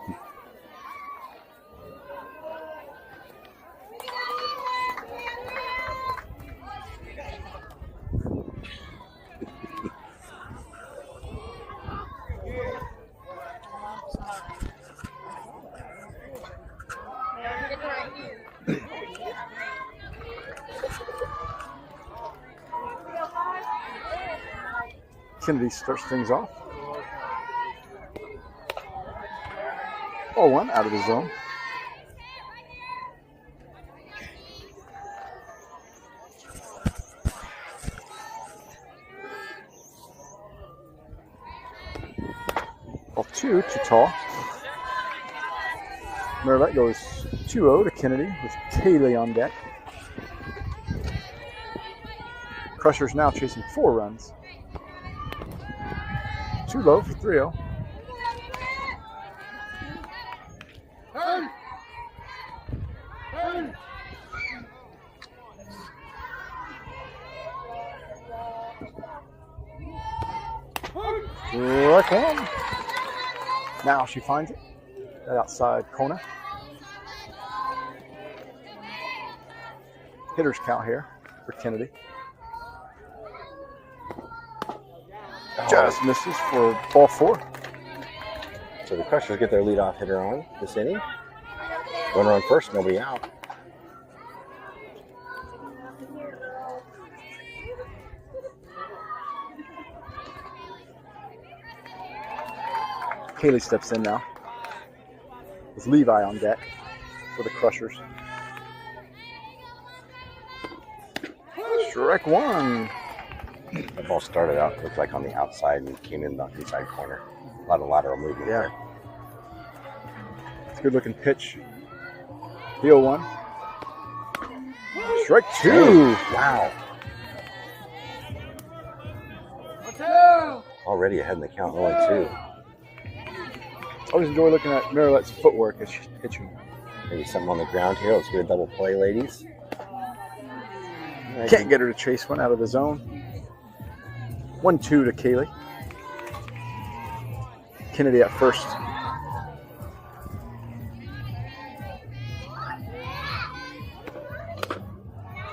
Kennedy starts things off. Ball 1 out of the zone. Ball 2 too tall. Marilette goes 2-0 to Kennedy with Kaylee on deck. Crushers now chasing 4 runs. Too low for 3-0. Strike 1. Now she finds it. That outside corner. Hitter's count here for Kennedy. Just misses for ball 4. So the Crushers get their leadoff hitter on this inning. Runner on first, nobody out. Kaylee steps in now with Levi on deck for the Crushers. Strike 1. The ball started out, looked like on the outside and came in the inside corner. A lot of lateral movement there. It's a good looking pitch. The 0-1. Strike 2. Wow. Already ahead in the count, 0-2. I always enjoy looking at Marilette's footwork as she's pitching. Maybe something on the ground here. Let's get a double play, ladies. Can't get her to chase one out of the zone. 1-2 to Kaylee. Kennedy at first.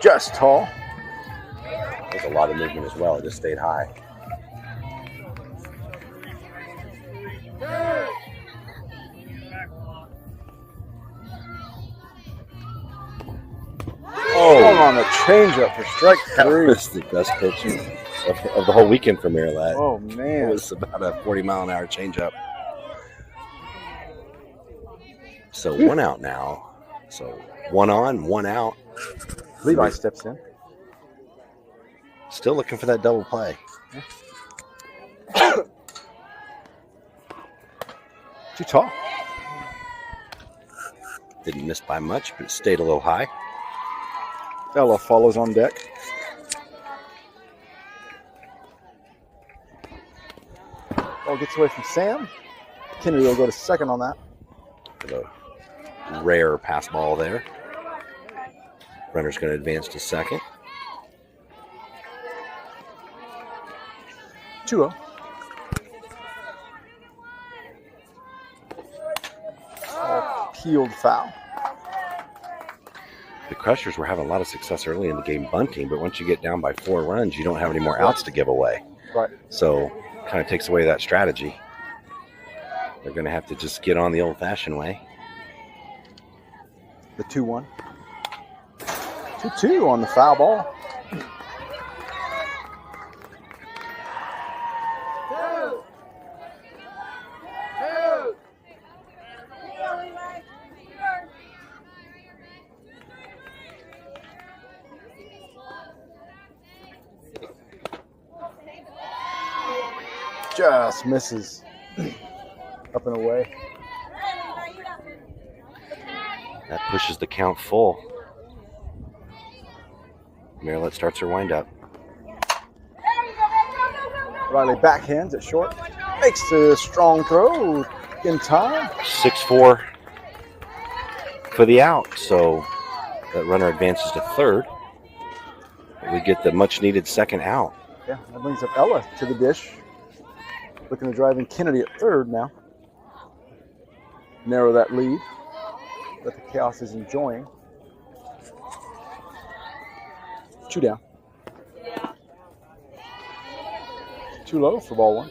Just tall. There's a lot of movement as well. It just stayed high. Oh, on the changeup for strike That three. was the best pitch of the whole weekend for Maryland. Oh, It man. was about a 40-mile-an-hour changeup. So 1 out now. So 1 on, 1 out. Levi steps in. Still looking for that double play. Too tall. Didn't miss by much, but it stayed a little high. Ella follows on deck. Ball gets away from Sam. Kennedy will go to second on that. The rare pass ball there. Runner's going to advance to second. 2-0. Peeled foul. The Crushers were having a lot of success early in the game bunting, but once you get down by 4 runs, you don't have any more outs to give away. Right. So kind of takes away that strategy. They're going to have to just get on the old-fashioned way. The 2-1. 2-2 on the foul ball. Just misses. Up and away. That pushes the count full. Maryland starts her windup. Riley backhands it short. Makes the strong throw in time. 6-4 for the out. So that runner advances to third. We get the much-needed second out. Yeah, that brings up Ella to the dish. Looking to drive in Kennedy at third now. Narrow that lead that the Chaos is enjoying. 2 down. Too low for ball 1.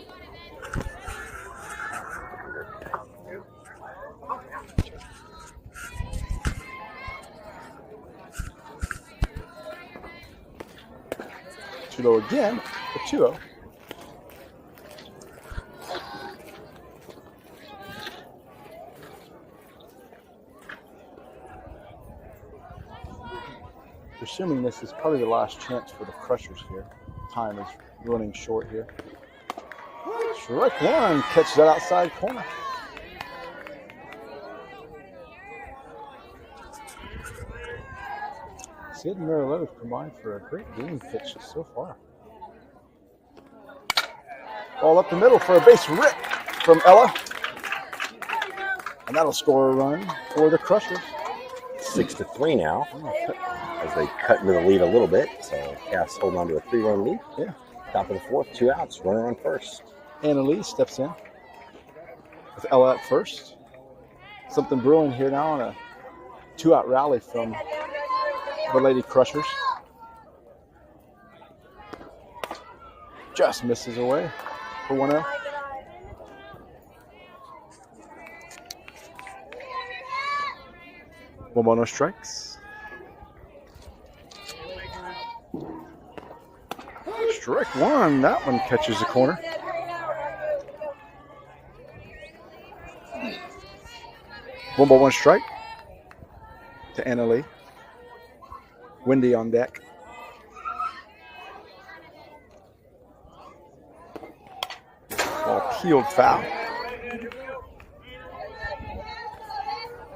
Too low again for 2-0. Assuming this is probably the last chance for the Crushers here. Time is running short here. Strike 1, catches that outside corner. Sid and Maryland have combined for a great game pitch so far. Ball up the middle for a base rip from Ella. And that'll score a run for the Crushers. 6-3 now. As they cut into the lead a little bit. So Cass holding on to a 3-run lead. Yeah. Top of the 4th, 2 outs, runner on first. Anna Lee steps in with Ella at first. Something brewing here now on a 2-out rally from the Lady Crushers. Just misses away for 1-0. Momono strikes. Strike 1. That one catches the corner. One ball, 1 strike to Anna Lee. Wendy on deck. Ball peeled foul.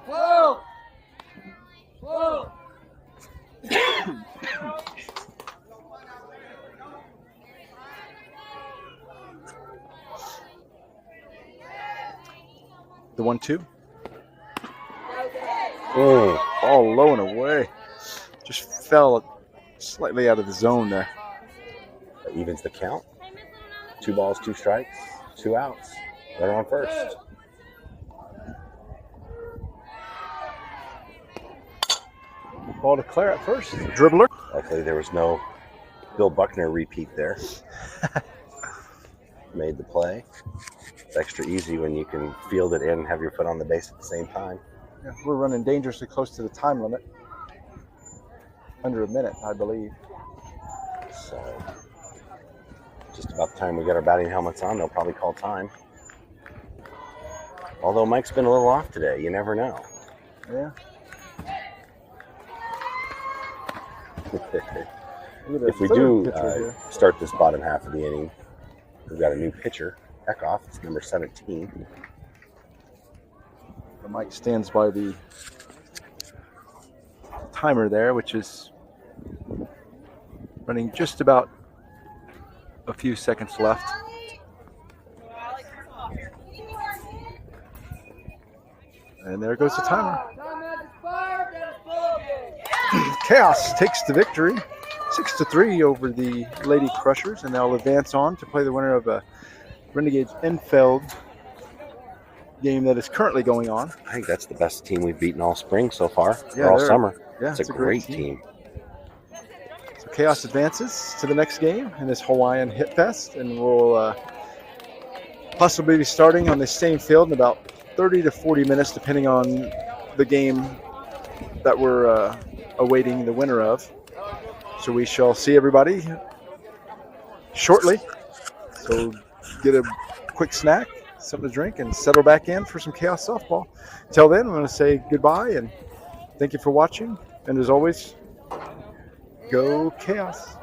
Whoa! Whoa! The 1-2. Oh, all low and away. Just fell slightly out of the zone there. That evens the count. 2 balls, 2 strikes, 2 outs. Runner on first. Ball to Claire at first. Dribbler. Luckily, there was no Bill Buckner repeat there. Made the play. It's extra easy when you can field it in and have your foot on the base at the same time. Yeah, we're running dangerously close to the time limit. Under a minute, I believe. So, just about the time we get our batting helmets on, they'll probably call time. Although Mike's been a little off today, you never know. Yeah. If we do start this bottom half of the inning, we've got a new pitcher, Eckhoff. It's number 17. Mike stands by the timer there, which is running just about a few seconds left. And there goes the timer. Khaos takes the victory, 6-3 over the Lady Crushers, and they'll advance on to play the winner of a Renegades Enfield game that is currently going on. I think that's the best team we've beaten all spring so far, Yeah, or all summer. Yeah, it's a great team. So Khaos advances to the next game in this Hawaiian Hit Fest, and we'll possibly be starting on this same field in about 30 to 40 minutes, depending on the game that we're awaiting the winner of. So we shall see everybody shortly. So get a quick snack, something to drink, and settle back in for some Khaos softball. Until then, I'm going to say goodbye and thank you for watching. And as always, go Khaos.